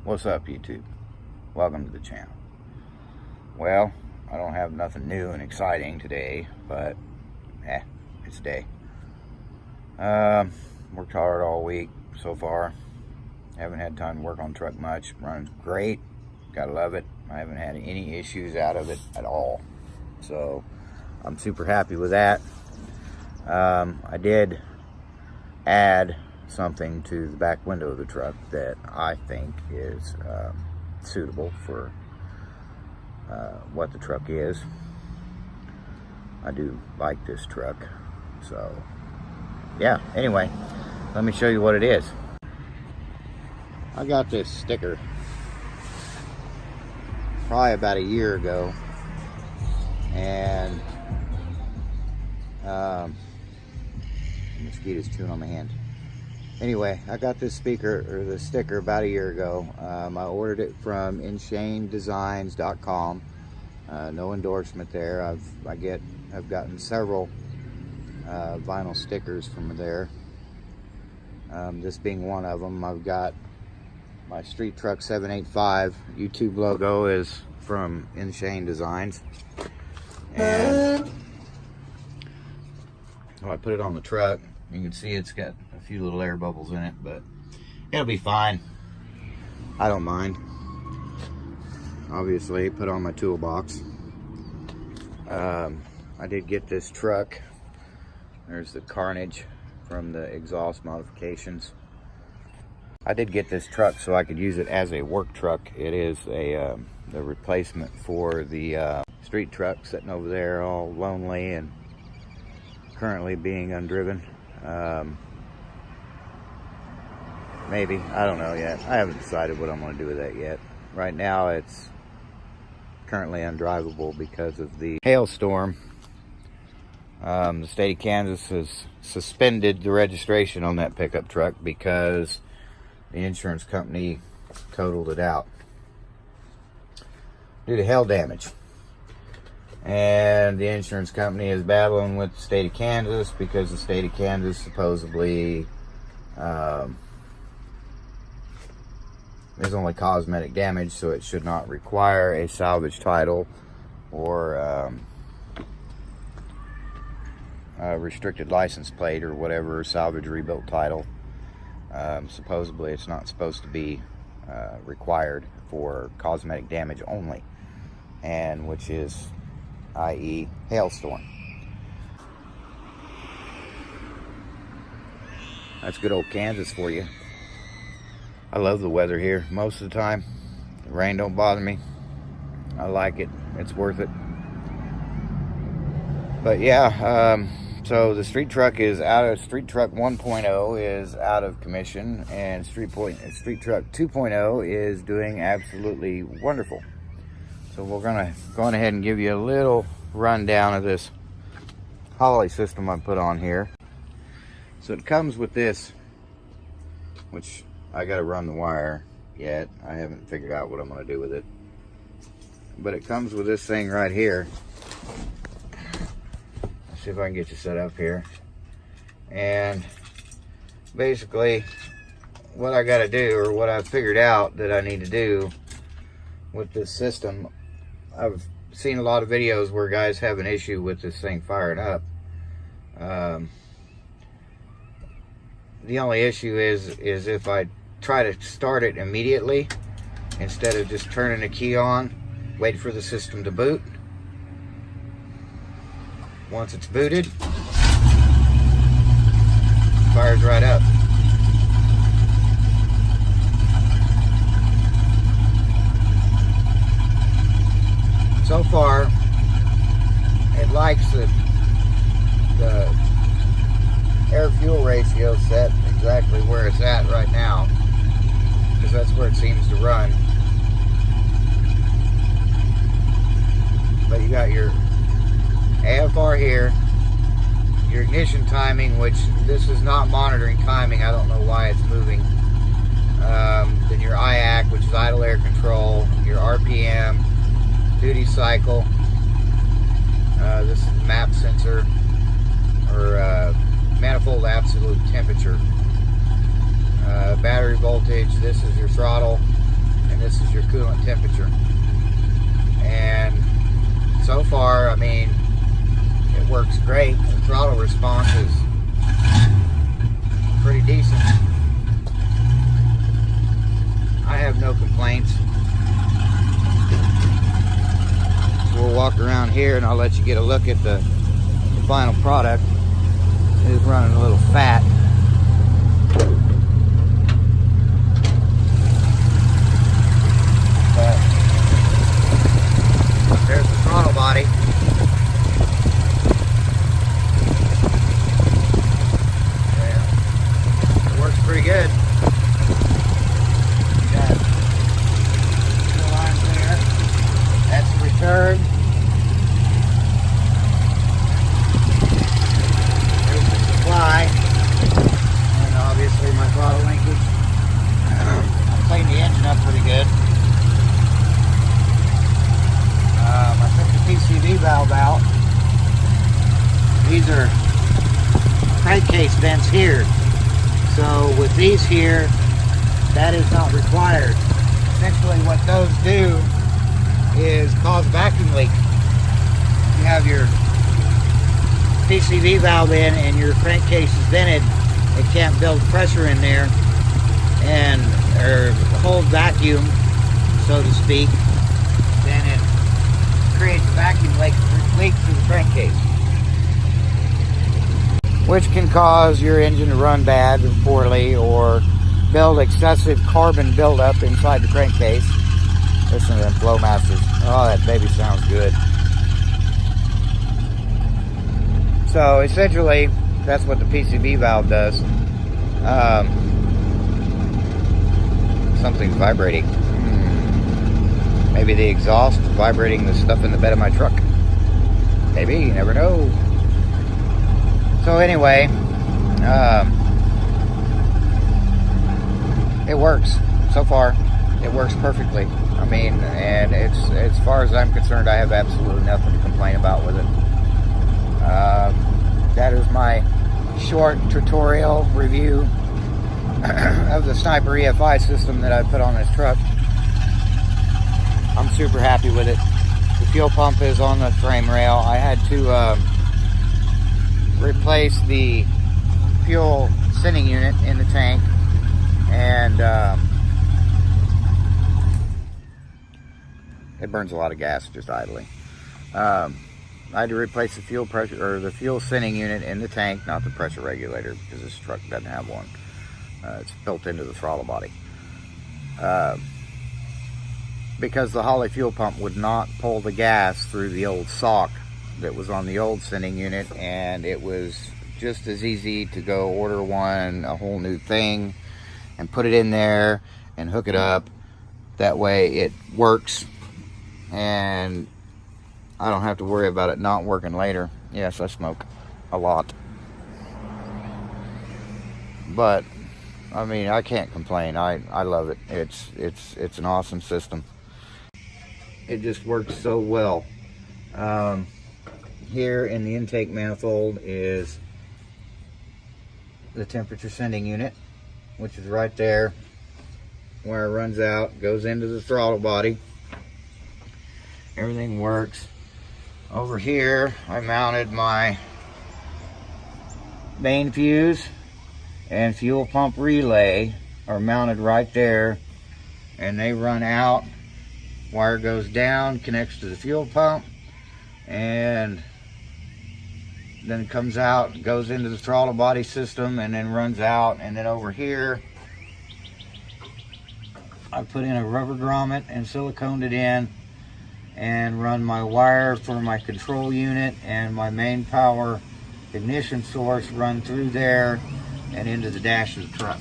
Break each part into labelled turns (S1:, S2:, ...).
S1: What's up, YouTube? Welcome to the channel. Well, I don't have nothing new and exciting today, but it's a day. Worked hard all week so far. Haven't had time to work on the truck much. Runs great. Gotta love it. I haven't had any issues out of it at all. So I'm super happy with that. I did add something to the back window of the truck that I think is suitable for what the truck is. I do like this truck. So yeah, anyway, let me show you what it is. I got this sticker probably about a year ago, and mosquitoes chewing on my hand. Anyway, I got this the sticker about a year ago. I ordered it from InShaneDesigns.com. No endorsement there. I've gotten several vinyl stickers from there. This being one of them. I've got my Street Truck 785 YouTube logo is from InShane Designs, and I put it on the truck. You can see it's got a few little air bubbles in it, but it'll be fine. I don't mind. Obviously, put on my toolbox. I did get this truck. There's the carnage from the exhaust modifications. I did get this truck so I could use it as a work truck. It is the replacement for the street truck sitting over there all lonely and currently being undriven. Maybe, I don't know yet. I haven't decided what I'm going to do with that yet. Right now it's currently undrivable because of the hailstorm. The state of Kansas has suspended the registration on that pickup truck because the insurance company totaled it out due to hail damage. And the insurance company is battling with the state of Kansas because the state of Kansas supposedly is only cosmetic damage, so it should not require a salvage title or a restricted license plate or whatever, salvage rebuilt title. Supposedly it's not supposed to be required for cosmetic damage only, and which is i.e. hailstorm. That's good old Kansas for you. I love the weather here most of the time. The rain don't bother me. I like it. It's worth it. But yeah, so the street truck is Street Truck 1.0 is out of commission, and Street Truck 2.0 is doing absolutely wonderful. So we're gonna go on ahead and give you a little rundown of this Holley system I put on here. So it comes with this, which I gotta run the wire yet. I haven't figured out what I'm gonna do with it. But it comes with this thing right here. Let's see if I can get you set up here. And basically what I gotta do, or what I've figured out that I need to do with this system, I've seen a lot of videos where guys have an issue with this thing firing up. The only issue is if I try to start it immediately instead of just turning the key on, wait for the system to boot. Once it's booted, fires right up. So far, it likes the air-fuel ratio set exactly where it's at right now, because that's where it seems to run. But you got your AFR here, your ignition timing, which this is not monitoring timing. I don't know why it's moving. Then your IAC, which is idle air control, your RPM, duty cycle. This is the map sensor, or manifold absolute temperature. Battery voltage. This is your throttle. and this is your coolant temperature. And so far, I mean, it works great. The throttle response is pretty decent. I have no complaints. So we'll walk around here and I'll let you get a look at the final product. It is running a little fat. But there's the throttle body. Yeah, it works pretty good. Got the lines there. That's the return. There's the supply. And obviously my throttle linkage. I cleaned the engine up pretty good. I took the PCV valve out. These are crankcase vents here. So with these here, that is not required. Essentially what those do is cause vacuum leak. You have your PCV valve in and your crankcase is vented. It can't build pressure in there and or hold vacuum, so to speak. Then it creates a vacuum leak through the crankcase, which can cause your engine to run bad or poorly or build excessive carbon buildup inside the crankcase. Listen to them Flowmasters. Oh, that baby sounds good. So essentially, that's what the PCV valve does. Something's vibrating. Maybe the exhaust vibrating the stuff in the bed of my truck. Maybe, you never know. So anyway, it works so far. It works perfectly. I mean, and it's, as far as I'm concerned, I have absolutely nothing to complain about with it. That is my short tutorial review of the Sniper EFI system that I put on this truck. I'm super happy with it. The fuel pump is on the frame rail. I had to replace the fuel sending unit in the tank, and it burns a lot of gas just idling. I had to replace the fuel pressure or the fuel sending unit in the tank, not the pressure regulator, because this truck doesn't have one. It's built into the throttle body. Because the Holley fuel pump would not pull the gas through the old sock that was on the old sending unit, and it was just as easy to go order one, a whole new thing, and put it in there and hook it up. That way it works, and I don't have to worry about it not working later. Yes, I smoke a lot, but I mean, I can't complain. I love it. It's an awesome system. It just works so well. Here in the intake manifold is the temperature sending unit, which is right there where it runs out, goes into the throttle body. Everything works. Over here, I mounted my main fuse and fuel pump relay are mounted right there, and they run out. Wire goes down, connects to the fuel pump, and then it comes out, goes into the throttle body system, and then runs out. And then over here, I put in a rubber grommet and siliconed it in, and run my wire for my control unit and my main power ignition source run through there and into the dash of the truck.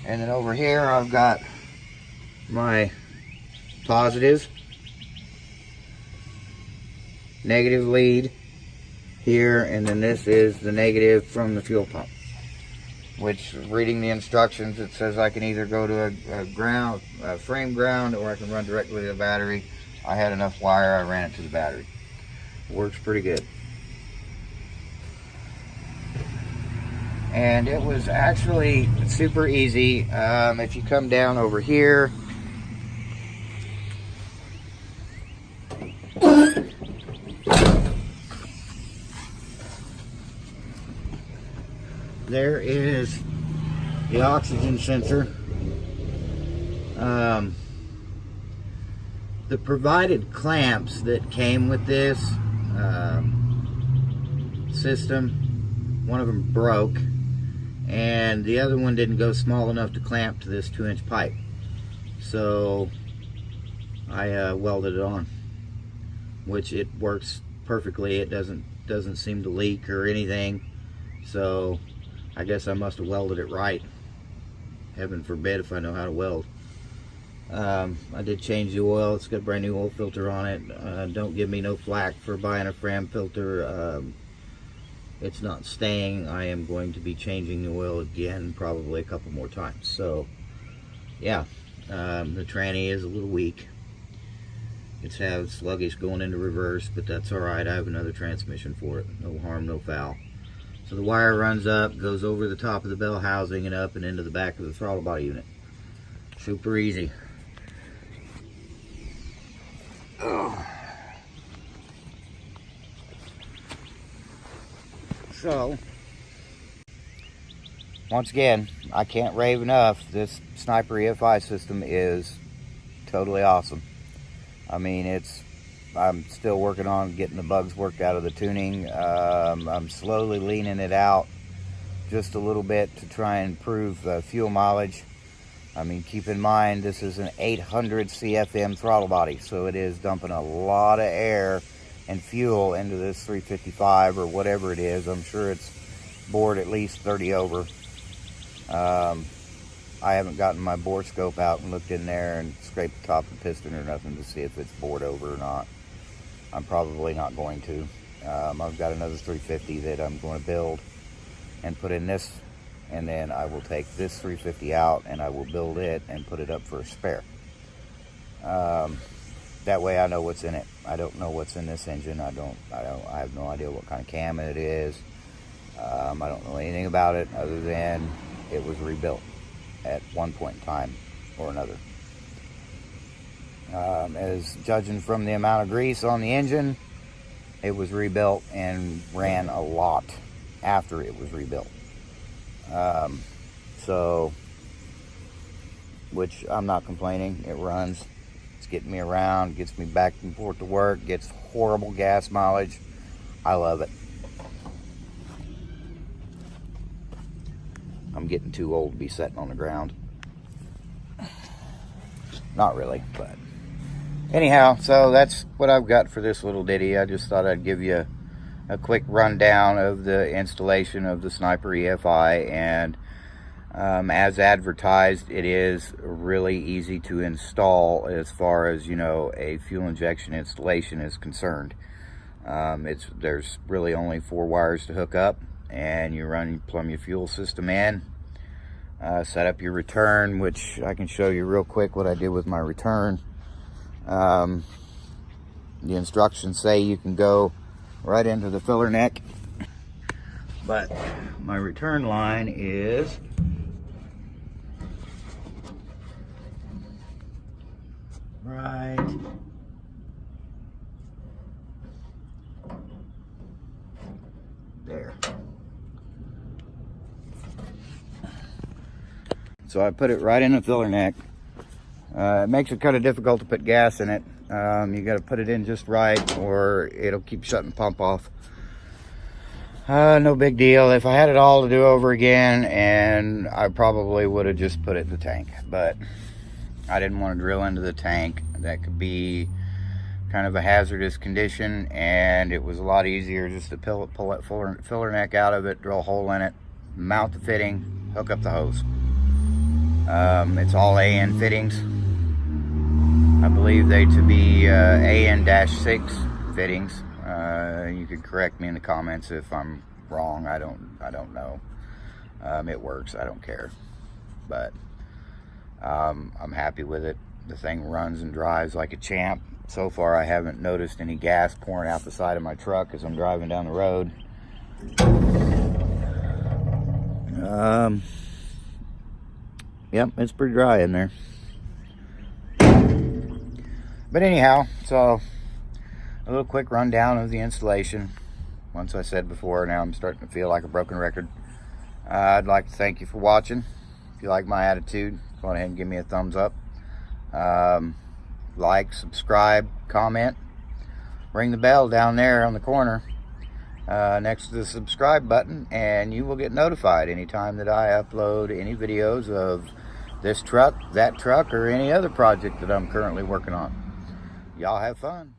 S1: And then over here I've got my positive, negative lead here, and then this is the negative from the fuel pump, which, reading the instructions, it says I can either go to a frame ground, or I can run directly to the battery. I had enough wire, I ran it to the battery. It works pretty good. And it was actually super easy. If you come down over here, there is the oxygen sensor. The provided clamps that came with this system, one of them broke, and the other one didn't go small enough to clamp to this 2-inch pipe. So I welded it on, which it works perfectly. It doesn't seem to leak or anything. So I guess I must have welded it right. Heaven forbid if I know how to weld. I did change the oil. It's got a brand new oil filter on it. Don't give me no flack for buying a Fram filter. It's not staying. I am going to be changing the oil again, probably a couple more times. So yeah, the tranny is a little weak. It's sluggish going into reverse, but that's alright. I have another transmission for it. No harm, no foul. So the wire runs up, goes over the top of the bell housing and up and into the back of the throttle body unit. Super easy. Oh. So, once again, I can't rave enough. This Sniper EFI system is totally awesome. I mean, I'm still working on getting the bugs worked out of the tuning. I'm slowly leaning it out just a little bit to try and improve fuel mileage. I mean, keep in mind, this is an 800 CFM throttle body, so it is dumping a lot of air and fuel into this 355 or whatever it is. I'm sure it's bored at least 30 over. I haven't gotten my bore scope out and looked in there and scraped the top of the piston or nothing to see if it's bored over or not. I'm probably not going to. I've got another 350 that I'm going to build and put in this, and then I will take this 350 out and I will build it and put it up for a spare. That way I know what's in it. I don't know what's in this engine. I have no idea what kind of cam it is. I don't know anything about it other than it was rebuilt at one point in time or another. As judging from the amount of grease on the engine, it was rebuilt and ran a lot after it was rebuilt. So, which I'm not complaining. It runs. It's getting me around, gets me back and forth to work, gets horrible gas mileage. I love it. I'm getting too old to be sitting on the ground. Not really, but anyhow, so that's what I've got for this little ditty. I just thought I'd give you a quick rundown of the installation of the Sniper EFI, and as advertised, it is really easy to install as far as, you know, a fuel injection installation is concerned. There's really only 4 wires to hook up, and you plumb your fuel system in, set up your return, which I can show you real quick what I did with my return. The instructions say you can go right into the filler neck, but my return line is right there. So I put it right in the filler neck. It makes it kind of difficult to put gas in it. You got to put it in just right or it'll keep shutting the pump off. No big deal. If I had it all to do over again, and I probably would have just put it in the tank, but I didn't want to drill into the tank. That could be kind of a hazardous condition, and it was a lot easier just to pull that filler neck out of it, drill a hole in it, mount the fitting, hook up the hose. It's all AN fittings. I believe they to be AN-6 fittings. You could correct me in the comments if I'm wrong. I don't know. It works. I don't care. But I'm happy with it. The thing runs and drives like a champ. So far, I haven't noticed any gas pouring out the side of my truck as I'm driving down the road. Yep, it's pretty dry in there. But anyhow, so a little quick rundown of the installation. Once I said before, now I'm starting to feel like a broken record. I'd like to thank you for watching. If you like my attitude, go ahead and give me a thumbs up. Like, subscribe, comment. Ring the bell down there on the corner next to the subscribe button, and you will get notified anytime that I upload any videos of this truck, that truck, or any other project that I'm currently working on. Y'all have fun.